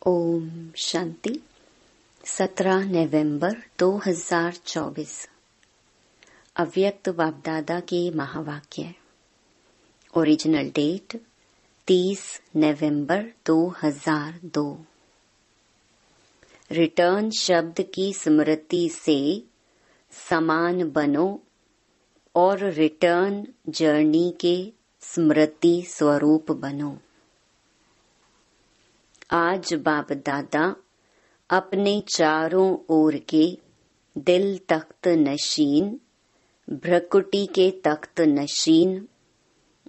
ओम शांति। 17 नवंबर 2024 अव्यक्त बापदादा के महावाक्य। ओरिजिनल डेट 30 नवंबर 2002। रिटर्न शब्द की स्मृति से समान बनो और रिटर्न जर्नी के स्मृति स्वरूप बनो। आज बाप दादा अपने चारों ओर के दिल तख्त नशीन, भ्रकुटी के तख्त नशीन,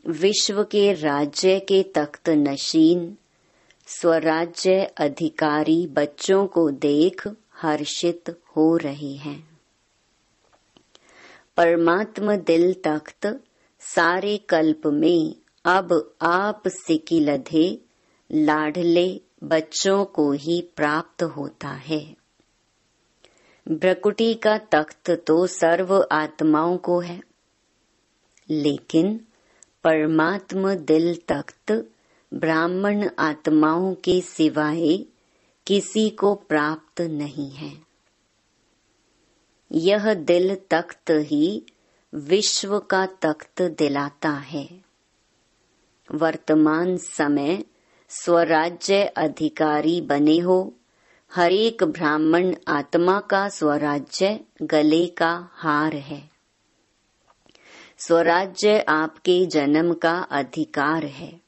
विश्व के राज्य के तख्त नशीन, स्वराज्य अधिकारी बच्चों को देख हर्षित हो रहे हैं। परमात्मा दिल तख्त सारे कल्प में अब आप सिकिलधे लाडले बच्चों को ही प्राप्त होता है। भ्रकुटी का तख्त तो सर्व आत्माओं को है, लेकिन परमात्मा दिल तख्त ब्राह्मण आत्माओं के सिवाय किसी को प्राप्त नहीं है। यह दिल तख्त ही विश्व का तख्त दिलाता है। वर्तमान समय स्वराज्य अधिकारी बने हो। हर एक ब्राह्मण आत्मा का स्वराज्य गले का हार है। स्वराज्य आपके जन्म का अधिकार है।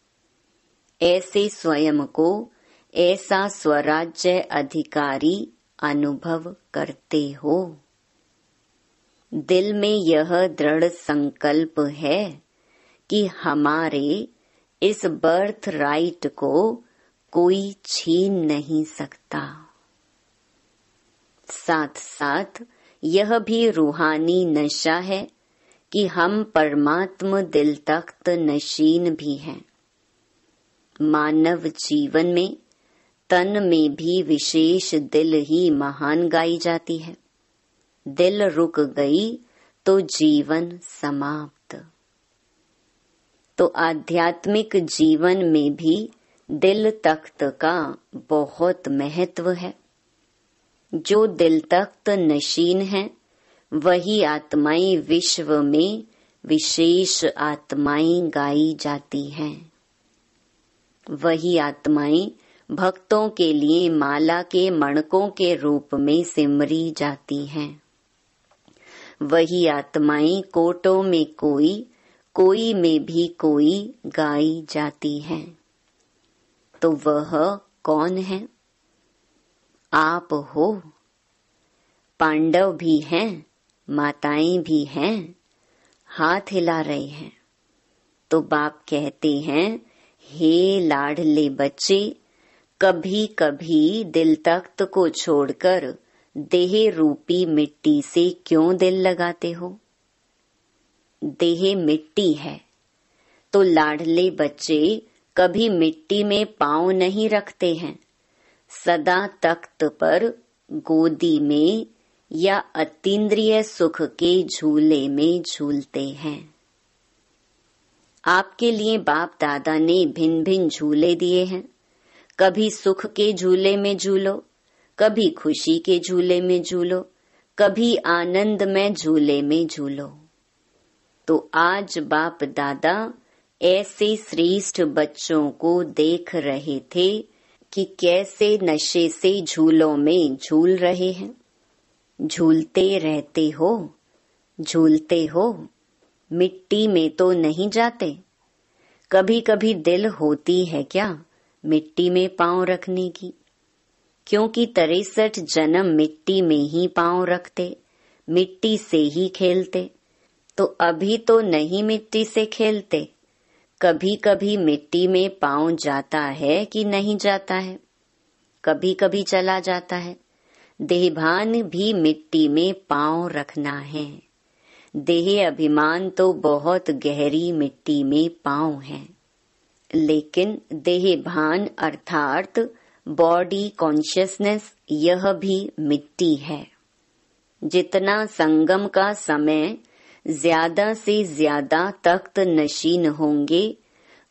ऐसे स्वयं को ऐसा स्वराज्य अधिकारी अनुभव करते हो। दिल में यह दृढ़ संकल्प है कि हमारे इस बर्थ राइट को कोई छीन नहीं सकता। साथ साथ यह भी रूहानी नशा है कि हम परमात्मा दिल तख्त नशीन भी हैं। मानव जीवन में तन में भी विशेष दिल ही महान गाई जाती है। दिल रुक गई तो जीवन समाप्त। तो आध्यात्मिक जीवन में भी दिल तख्त का बहुत महत्व है। जो दिल तख्त नशीन है वही आत्माएं विश्व में विशेष आत्माएं गाई जाती हैं। वही आत्माएं भक्तों के लिए माला के मणकों के रूप में सिमरी जाती हैं। वही आत्माएं कोटों में कोई में भी कोई गाई जाती है। तो वह कौन है? आप हो। पांडव भी हैं, माताएं भी हैं, हाथ हिला रहे हैं। तो बाप कहते हैं, हे लाडले बच्चे, कभी कभी दिल तख्त को छोड़कर देह रूपी मिट्टी से क्यों दिल लगाते हो? देह मिट्टी है तो लाडले बच्चे कभी मिट्टी में पांव नहीं रखते हैं। सदा तख्त पर, गोदी में या अतीन्द्रिय सुख के झूले में झूलते हैं। आपके लिए बाप दादा ने भिन्न भिन्न झूले दिए हैं। कभी सुख के झूले में झूलो, कभी खुशी के झूले में झूलो, कभी आनंद में झूले में झूलो। तो आज बाप दादा ऐसे श्रेष्ठ बच्चों को देख रहे थे कि कैसे नशे से झूलों में झूल रहे हैं। झूलते रहते हो, झूलते हो, मिट्टी में तो नहीं जाते। कभी कभी दिल होती है क्या मिट्टी में पांव रखने की? क्योंकि 63 जन्म मिट्टी में ही पांव रखते, मिट्टी से ही खेलते। तो अभी तो नहीं मिट्टी से खेलते। कभी कभी मिट्टी में पांव जाता है कि नहीं जाता है? कभी कभी चला जाता है। देहभान भी मिट्टी में पांव रखना है। देह अभिमान तो बहुत गहरी मिट्टी में पांव है, लेकिन देहभान अर्थात बॉडी कॉन्शियसनेस यह भी मिट्टी है। जितना संगम का समय ज्यादा से ज्यादा तख्त नशीन होंगे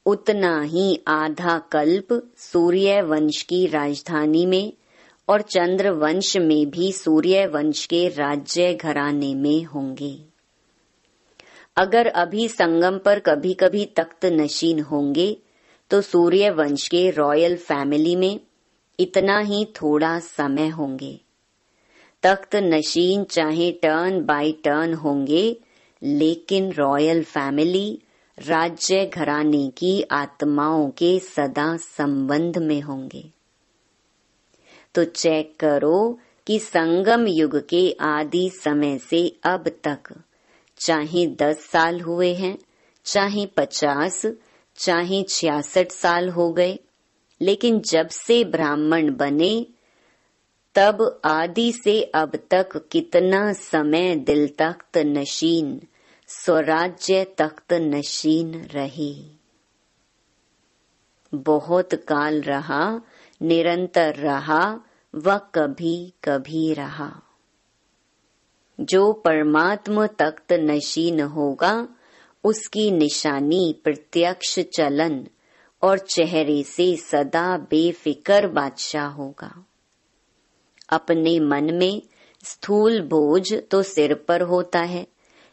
उतना ही आधा कल्प सूर्य वंश की राजधानी में और चंद्र वंश में भी सूर्य वंश के राज्य घराने में होंगे। अगर अभी संगम पर कभी कभी तख्त नशीन होंगे तो सूर्य वंश के रॉयल फैमिली में इतना ही थोड़ा समय होंगे। तख्त नशीन चाहे टर्न बाय टर्न होंगे, लेकिन रॉयल फैमिली राज्य घराने की आत्माओं के सदा संबंध में होंगे। तो चेक करो कि संगम युग के आदि समय से अब तक चाहे 10 साल हुए हैं, चाहे 50, चाहे 66 साल हो गए, लेकिन जब से ब्राह्मण बने तब आदि से अब तक कितना समय दिल तख्त नशीन, स्वराज्य तख्त नशीन रही। बहुत काल रहा, निरंतर रहा व कभी कभी रहा। जो परमात्म तख्त नशीन होगा उसकी निशानी प्रत्यक्ष चलन और चेहरे से सदा बेफिक्र बादशाह होगा। अपने मन में स्थूल बोझ तो सिर पर होता है,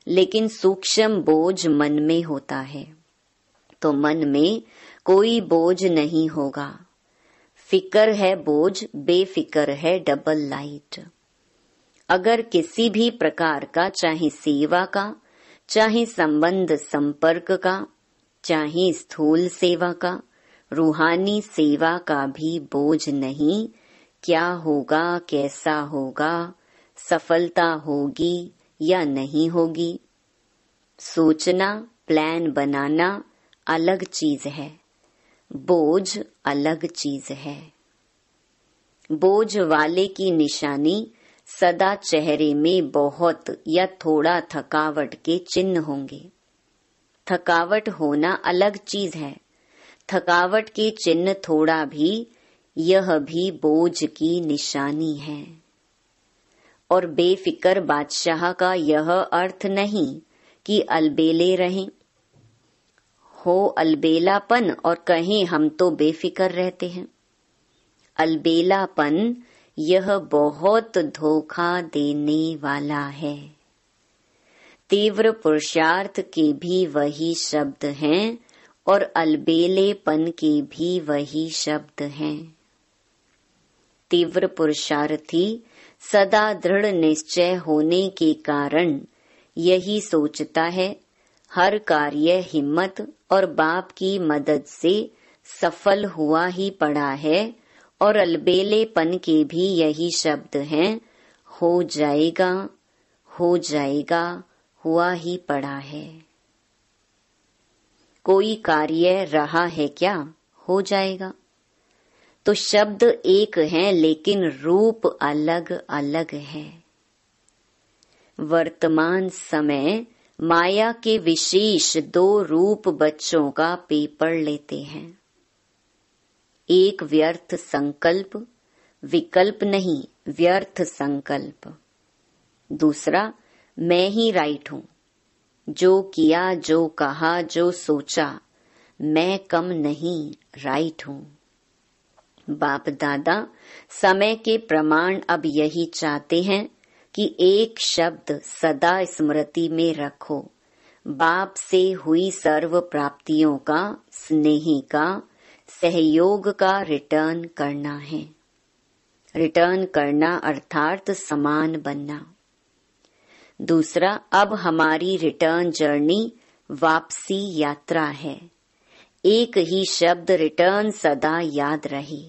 लेकिन सूक्ष्म बोझ मन में होता है। तो मन में कोई बोझ नहीं होगा। फिक्र है बोझ, बेफिक्र है डबल लाइट। अगर किसी भी प्रकार का, चाहे सेवा का, चाहे संबंध संपर्क का, चाहे स्थूल सेवा का, रूहानी सेवा का भी बोझ नहीं, क्या होगा, कैसा होगा, सफलता होगी या नहीं होगी, सोचना, प्लान बनाना अलग चीज है, बोझ अलग चीज है। बोझ वाले की निशानी सदा चेहरे में बहुत या थोड़ा थकावट के चिन्ह होंगे। थकावट होना अलग चीज है, थकावट के चिन्ह थोड़ा भी, यह भी बोझ की निशानी है। और बेफिक्र बादशाह का यह अर्थ नहीं कि अलबेले रहें, हो अलबेलापन और कहें हम तो बेफिक्र रहते हैं। अलबेलापन यह बहुत धोखा देने वाला है। तीव्र पुरुषार्थ के भी वही शब्द हैं और अलबेलेपन के भी वही शब्द हैं। तीव्र पुरुषार्थी सदा दृढ़ निश्चय होने के कारण यही सोचता है हर कार्य हिम्मत और बाप की मदद से सफल हुआ ही पड़ा है, और अलबेलेपन के भी यही शब्द हैं, हो जाएगा, हो जाएगा, हुआ ही पड़ा है। कोई कार्य रहा है क्या, हो जाएगा। तो शब्द एक हैं लेकिन रूप अलग अलग है। वर्तमान समय माया के विशेष 2 रूप बच्चों का पेपर लेते हैं। एक व्यर्थ संकल्प, विकल्प नहीं, व्यर्थ संकल्प। दूसरा मैं ही राइट हूँ, जो किया, जो कहा, जो सोचा, मैं कम नहीं, राइट हूँ। बाप दादा समय के प्रमाण अब यही चाहते हैं कि एक शब्द सदा स्मृति में रखो, बाप से हुई सर्व प्राप्तियों का, स्नेह का, सहयोग का रिटर्न करना है। रिटर्न करना अर्थात समान बनना। दूसरा, अब हमारी रिटर्न जर्नी वापसी यात्रा है। एक ही शब्द रिटर्न सदा याद रहे।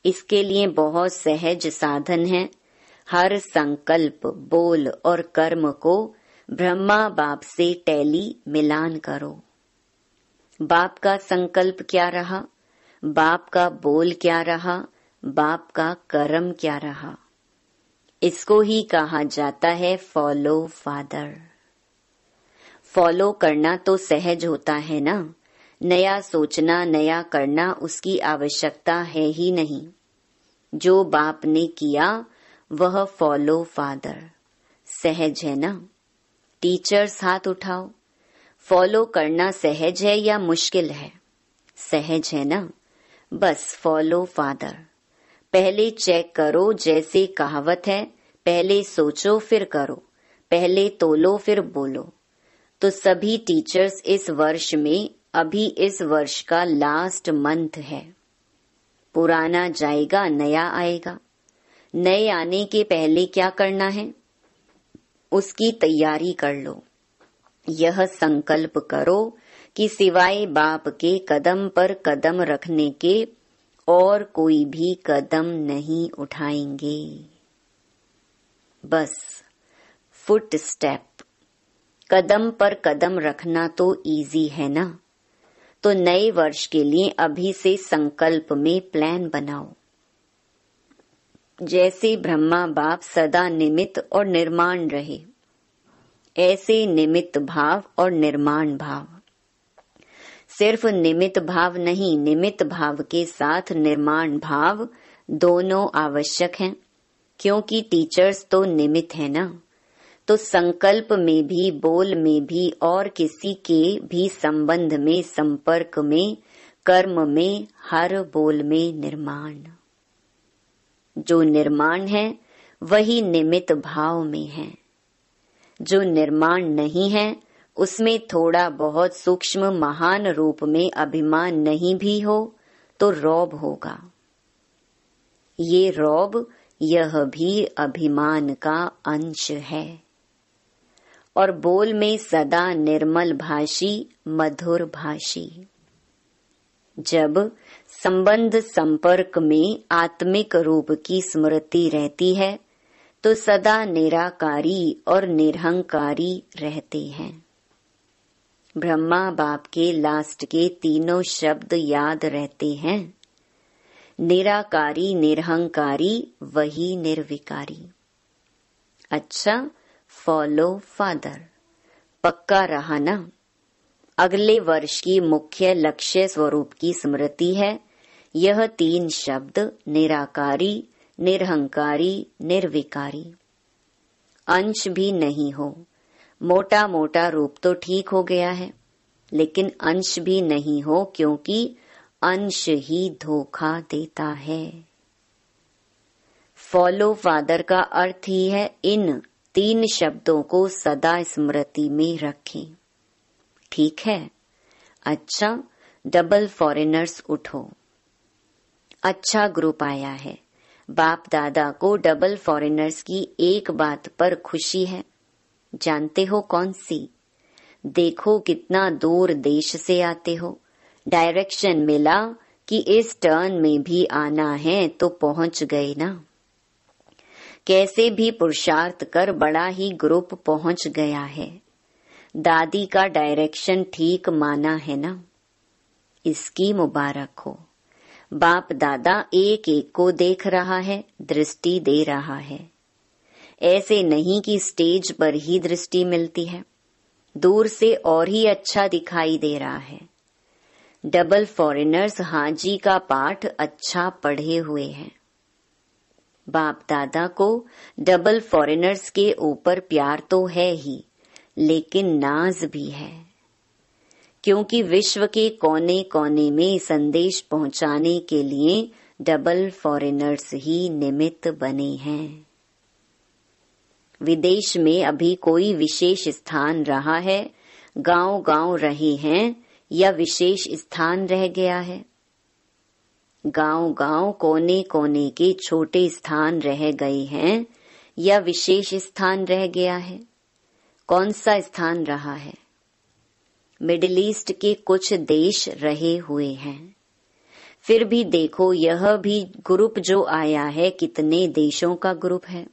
इसके लिए बहुत सहज साधन है। हर संकल्प, बोल और कर्म को ब्रह्मा बाप से टैली मिलान करो। बाप का संकल्प क्या रहा, बाप का बोल क्या रहा, बाप का कर्म क्या रहा, इसको ही कहा जाता है फॉलो फादर। फॉलो करना तो सहज होता है ना, नया सोचना, नया करना उसकी आवश्यकता है ही नहीं। जो बाप ने किया वह फॉलो फादर, सहज है ना। टीचर्स हाथ उठाओ। फॉलो करना सहज है या मुश्किल है? सहज है ना। बस फॉलो फादर। पहले चेक करो, जैसे कहावत है, पहले सोचो फिर करो, पहले तोलो फिर बोलो। तो सभी टीचर्स इस वर्ष में, अभी इस वर्ष का लास्ट मंथ है। पुराना जाएगा, नया आएगा। नए आने के पहले क्या करना है, उसकी तैयारी कर लो। यह संकल्प करो कि सिवाय बाप के कदम पर कदम रखने के और कोई भी कदम नहीं उठाएंगे। बस फुट स्टेप, कदम पर कदम रखना तो इजी है ना। तो नए वर्ष के लिए अभी से संकल्प में प्लान बनाओ। जैसे ब्रह्मा बाप सदा निमित्त और निर्माण रहे, ऐसे निमित्त भाव और निर्माण भाव। सिर्फ निमित्त भाव नहीं, निमित्त भाव के साथ निर्माण भाव दोनों आवश्यक हैं, क्योंकि टीचर्स तो निमित्त है ना। तो संकल्प में भी, बोल में भी और किसी के भी संबंध में, संपर्क में, कर्म में, हर बोल में निर्माण। जो निर्माण है वही निमित्त भाव में है। जो निर्माण नहीं है उसमें थोड़ा बहुत सूक्ष्म महान रूप में अभिमान नहीं भी हो तो रौब होगा। ये रौब, यह भी अभिमान का अंश है। और बोल में सदा निर्मल भाषी, मधुर भाषी। जब संबंध संपर्क में आत्मिक रूप की स्मृति रहती है तो सदा निराकारी और निरहंकारी रहते हैं। ब्रह्मा बाप के लास्ट के तीनों शब्द याद रहते हैं। निराकारी, निरहंकारी, वही निर्विकारी। अच्छा, फॉलो फादर पक्का रहा ना। अगले वर्ष की मुख्य लक्ष्य स्वरूप की स्मृति है यह 3 शब्द, निराकारी, निरहंकारी, निर्विकारी। अंश भी नहीं हो। मोटा मोटा रूप तो ठीक हो गया है, लेकिन अंश भी नहीं हो, क्योंकि अंश ही धोखा देता है। फॉलो फादर का अर्थ ही है इन 3 शब्दों को सदा स्मृति में रखें। ठीक है। अच्छा, डबल फॉरेनर्स उठो। अच्छा ग्रुप आया है। बाप दादा को डबल फॉरेनर्स की एक बात पर खुशी है। जानते हो कौन सी? देखो कितना दूर देश से आते हो। डायरेक्शन मिला कि इस टर्न में भी आना है तो पहुंच गए ना। कैसे भी पुरुषार्थ कर बड़ा ही ग्रुप पहुंच गया है। दादी का डायरेक्शन ठीक माना है ना। इसकी मुबारक हो। बाप दादा एक एक को देख रहा है, दृष्टि दे रहा है। ऐसे नहीं कि स्टेज पर ही दृष्टि मिलती है, दूर से और ही अच्छा दिखाई दे रहा है। डबल फॉरेनर्स हाजी का पाठ अच्छा पढ़े हुए हैं। बाप दादा को डबल फॉरेनर्स के ऊपर प्यार तो है ही, लेकिन नाज भी है, क्योंकि विश्व के कोने कोने में संदेश पहुंचाने के लिए डबल फॉरेनर्स ही निमित्त बने हैं। विदेश में अभी कोई विशेष स्थान रहा है, गांव गांव रहे हैं, या विशेष स्थान रह गया है? गांव गांव, कोने कोने के छोटे स्थान रह गए हैं, या विशेष स्थान रह गया है? कौन सा स्थान रहा है? मिडिल ईस्ट के कुछ देश रहे हुए हैं। फिर भी देखो, यह भी ग्रुप जो आया है कितने देशों का ग्रुप है।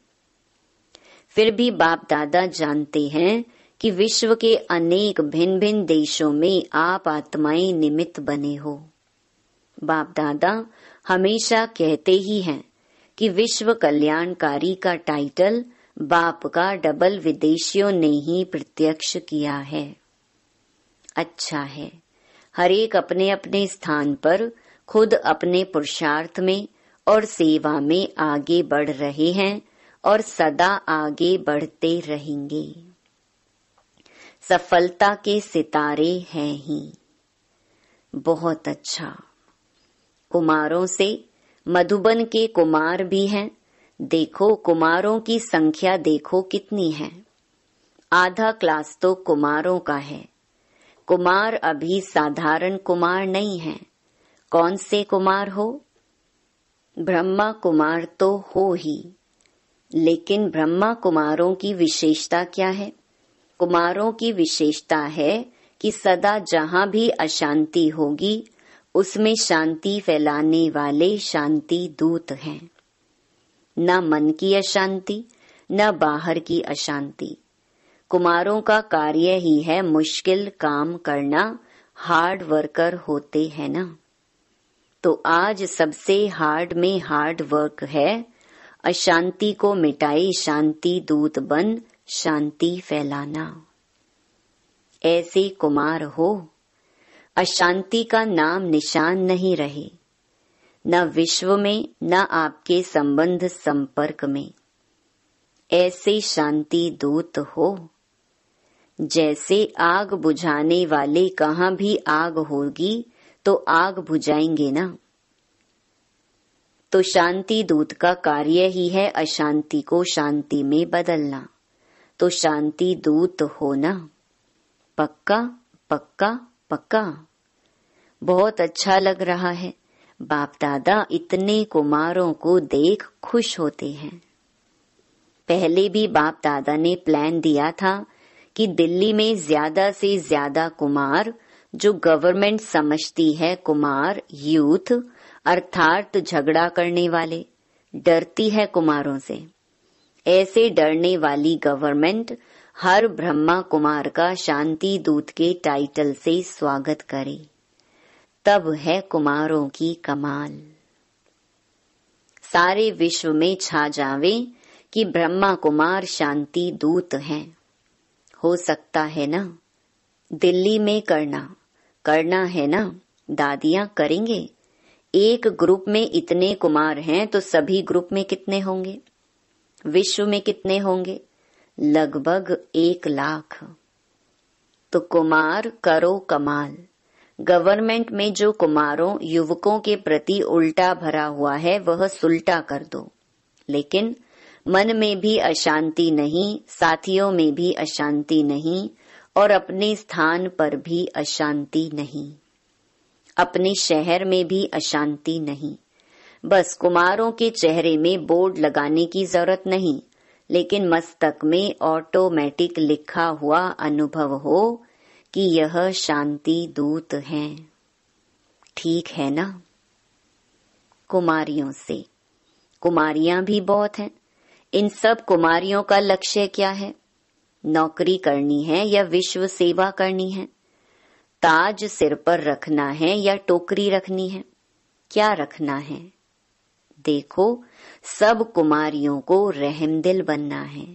फिर भी बाप दादा जानते हैं कि विश्व के अनेक भिन्न भिन्न देशों में आप आत्माएं निमित्त बने हो। बाप दादा हमेशा कहते ही हैं कि विश्व कल्याणकारी का टाइटल बाप का डबल विदेशियों ने ही प्रत्यक्ष किया है। अच्छा है, हर एक अपने अपने स्थान पर खुद अपने पुरुषार्थ में और सेवा में आगे बढ़ रहे हैं और सदा आगे बढ़ते रहेंगे। सफलता के सितारे हैं ही। बहुत अच्छा। कुमारों से मधुबन के कुमार भी हैं। देखो कुमारों की संख्या देखो कितनी है। आधा क्लास तो कुमारों का है। कुमार अभी साधारण कुमार नहीं है। कौन से कुमार हो? ब्रह्मा कुमार तो हो ही, लेकिन ब्रह्मा कुमारों की विशेषता क्या है? कुमारों की विशेषता है कि सदा जहाँ भी अशांति होगी उसमें शांति फैलाने वाले शांति दूत हैं। न मन की अशांति, न बाहर की अशांति। कुमारों का कार्य ही है मुश्किल काम करना, हार्ड वर्कर होते हैं ना। तो आज सबसे हार्ड में हार्ड वर्क है, अशांति को मिटाई शांति दूत बन शांति फैलाना। ऐसे कुमार हो, अशांति का नाम निशान नहीं रहे, न विश्व में न आपके संबंध संपर्क में। ऐसे शांति दूत हो। जैसे आग बुझाने वाले कहाँ भी आग होगी तो आग बुझाएंगे ना। तो शांति दूत का कार्य ही है अशांति को शांति में बदलना। तो शांति दूत होना। पक्का पक्का पक्का। बहुत अच्छा लग रहा है। बाप दादा इतने कुमारों को देख खुश होते हैं। पहले भी बाप दादा ने प्लान दिया था कि दिल्ली में ज्यादा से ज्यादा कुमार, जो गवर्नमेंट समझती है कुमार यूथ अर्थात झगड़ा करने वाले, डरती है कुमारों से। ऐसे डरने वाली गवर्नमेंट हर ब्रह्मा कुमार का शांति दूत के टाइटल से स्वागत करे। तब है कुमारों की कमाल। सारे विश्व में छा जावे कि ब्रह्मा कुमार शांति दूत हैं। हो सकता है ना? दिल्ली में करना है ना? दादियां करेंगे। एक ग्रुप में इतने कुमार हैं तो सभी ग्रुप में कितने होंगे? विश्व में कितने होंगे? लगभग 1 लाख। तो कुमार करो कमाल। गवर्नमेंट में जो कुमारों युवकों के प्रति उल्टा भरा हुआ है वह सुलटा कर दो। लेकिन मन में भी अशांति नहीं, साथियों में भी अशांति नहीं, और अपने स्थान पर भी अशांति नहीं, अपने शहर में भी अशांति नहीं। बस कुमारों के चेहरे में बोर्ड लगाने की जरूरत नहीं, लेकिन मस्तक में ऑटोमेटिक लिखा हुआ अनुभव हो कि यह शांति दूत हैं। ठीक है ना? कुमारियों से, कुमारियां भी बहुत हैं। इन सब कुमारियों का लक्ष्य क्या है? नौकरी करनी है या विश्व सेवा करनी है? ताज सिर पर रखना है या टोकरी रखनी है? क्या रखना है? देखो, सब कुमारियों को रहमदिल बनना है।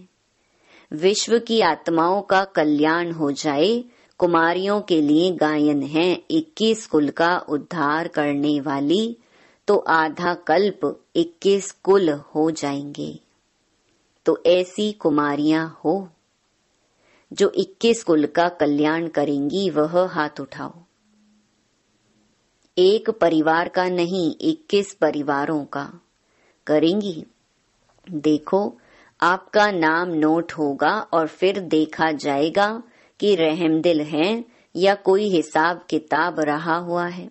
विश्व की आत्माओं का कल्याण हो जाए। कुमारियों के लिए गायन है 21 कुल का उद्धार करने वाली, तो आधा कल्प 21 कुल हो जाएंगे। तो ऐसी कुमारियां हो जो 21 कुल का कल्याण करेंगी, वह हाथ उठाओ। एक परिवार का नहीं, 21 परिवारों का करेंगी। देखो, आपका नाम नोट होगा और फिर देखा जाएगा कि रहमदिल हैं या कोई हिसाब किताब रहा हुआ है।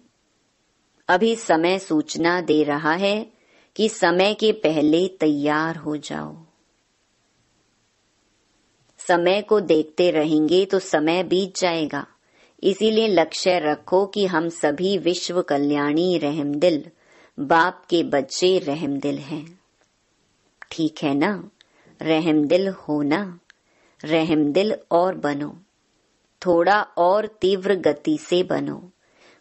अभी समय सूचना दे रहा है कि समय के पहले तैयार हो जाओ। समय को देखते रहेंगे तो समय बीत जाएगा। इसीलिए लक्ष्य रखो कि हम सभी विश्व कल्याणी रहमदिल बाप के बच्चे रहमदिल हैं। ठीक है ना? रहमदिल होना, रहमदिल और बनो, थोड़ा और तीव्र गति से बनो।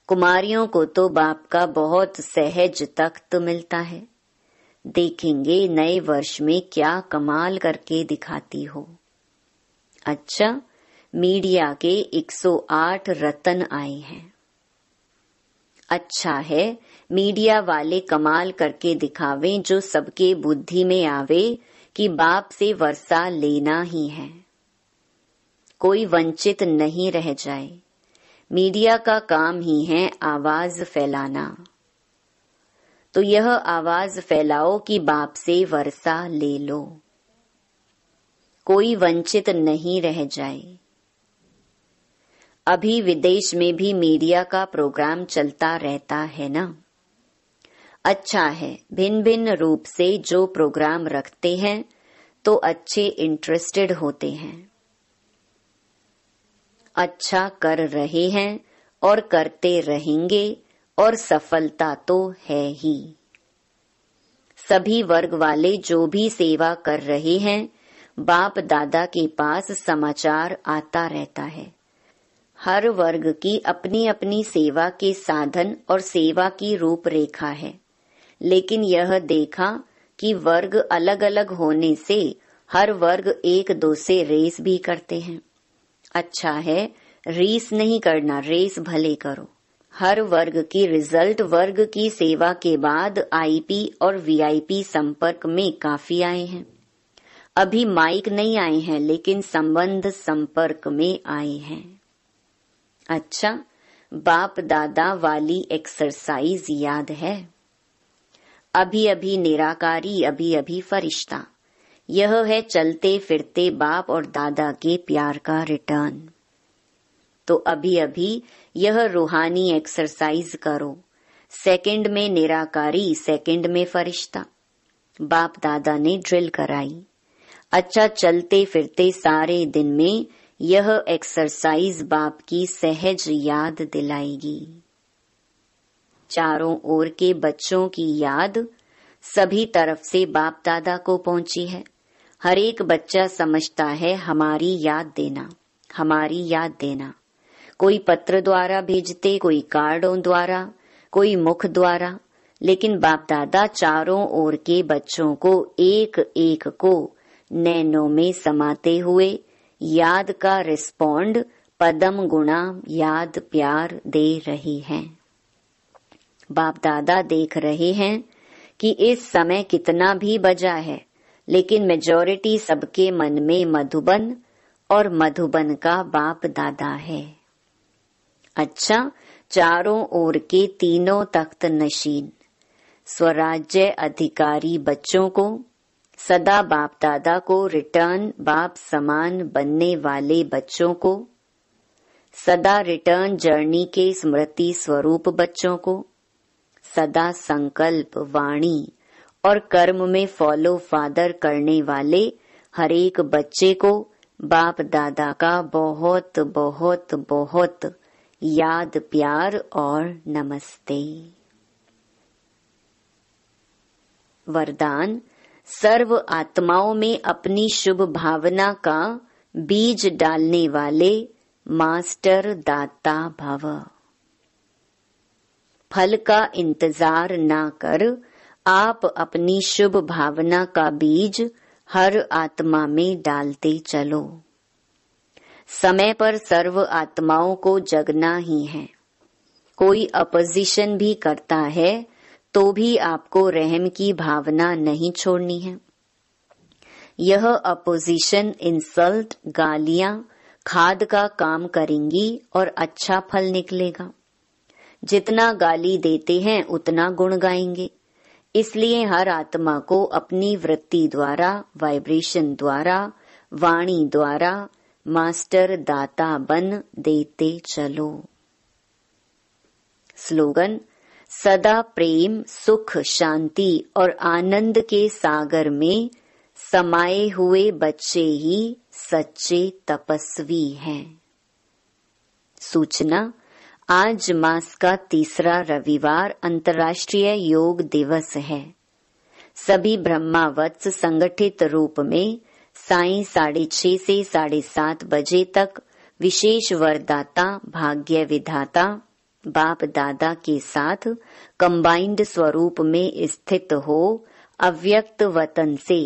कुमारियों को तो बाप का बहुत सहज तख्त मिलता है। देखेंगे नए वर्ष में क्या कमाल करके दिखाती हो। अच्छा, मीडिया के 108 रत्न आए हैं। अच्छा है मीडिया वाले कमाल करके दिखावें, जो सबके बुद्धि में आवे कि बाप से वर्षा लेना ही है। कोई वंचित नहीं रह जाए। मीडिया का काम ही है आवाज फैलाना, तो यह आवाज फैलाओ कि बाप से वर्षा ले लो, कोई वंचित नहीं रह जाए। अभी विदेश में भी मीडिया का प्रोग्राम चलता रहता है ना। अच्छा है, भिन्न भिन्न रूप से जो प्रोग्राम रखते हैं तो अच्छे इंटरेस्टेड होते हैं, अच्छा कर रहे हैं और करते रहेंगे और सफलता तो है ही। सभी वर्ग वाले जो भी सेवा कर रहे हैं, बाप दादा के पास समाचार आता रहता है। हर वर्ग की अपनी अपनी सेवा के साधन और सेवा की रूपरेखा है, लेकिन यह देखा कि वर्ग अलग अलग होने से हर वर्ग एक दो से रेस भी करते हैं। अच्छा है, रेस नहीं करना, रेस भले करो। हर वर्ग की रिजल्ट वर्ग की सेवा के बाद आईपी और वीआईपी संपर्क में काफी आए हैं। अभी माइक नहीं आए हैं, लेकिन संबंध संपर्क में आए हैं। अच्छा, बाप दादा वाली एक्सरसाइज याद है? अभी अभी निराकारी, अभी अभी फरिश्ता, यह है चलते फिरते बाप और दादा के प्यार का रिटर्न। तो अभी अभी यह रूहानी एक्सरसाइज करो। सेकंड में निराकारी, सेकंड में फरिश्ता, बाप दादा ने ड्रिल कराई। अच्छा, चलते फिरते सारे दिन में यह एक्सरसाइज बाप की सहज याद दिलाएगी। चारों ओर के बच्चों की याद सभी तरफ से बाप दादा को पहुंची है। हर एक बच्चा समझता है हमारी याद देना, हमारी याद देना। कोई पत्र द्वारा भेजते, कोई कार्डों द्वारा, कोई मुख द्वारा, लेकिन बाप दादा चारों ओर के बच्चों को एक एक को नैनों में समाते हुए याद का रिस्पॉन्ड पदम गुणा याद प्यार दे रही हैं। बाप दादा देख रहे हैं कि इस समय कितना भी बजा है, लेकिन मेजॉरिटी सबके मन में मधुबन और मधुबन का बाप दादा है। अच्छा, चारों ओर के तीनों तख्त नशीन स्वराज्य अधिकारी बच्चों को सदा बाप दादा को रिटर्न बाप समान बनने वाले बच्चों को, सदा रिटर्न जर्नी के स्मृति स्वरूप बच्चों को, सदा संकल्प वाणी और कर्म में फॉलो फादर करने वाले हर एक बच्चे को बाप दादा का बहुत बहुत बहुत याद प्यार और नमस्ते। वरदान, सर्व आत्माओं में अपनी शुभ भावना का बीज डालने वाले मास्टर दाता भव। फल का इंतजार ना कर आप अपनी शुभ भावना का बीज हर आत्मा में डालते चलो। समय पर सर्व आत्माओं को जगना ही है। कोई अपोजिशन भी करता है तो भी आपको रहम की भावना नहीं छोड़नी है। यह अपोजिशन इंसल्ट, गालियां, खाद का काम करेंगी और अच्छा फल निकलेगा। जितना गाली देते हैं उतना गुण गाएंगे। इसलिए हर आत्मा को अपनी वृत्ति द्वारा, वाइब्रेशन द्वारा, वाणी द्वारा मास्टर दाता बन देते चलो। स्लोगन, सदा प्रेम, सुख, शांति और आनंद के सागर में समाये हुए बच्चे ही सच्चे तपस्वी हैं। सूचना, आज मास का तीसरा रविवार अंतर्राष्ट्रीय योग दिवस है। सभी ब्रह्मावत्स संगठित रूप में सायं 6:30 से 7:30 बजे तक विशेष वरदाता भाग्य विधाता बाप दादा के साथ कंबाइंड स्वरूप में स्थित हो अव्यक्त वतन से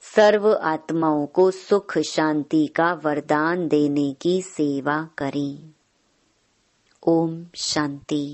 सर्व आत्माओं को सुख शांति का वरदान देने की सेवा करें। ओम शांति।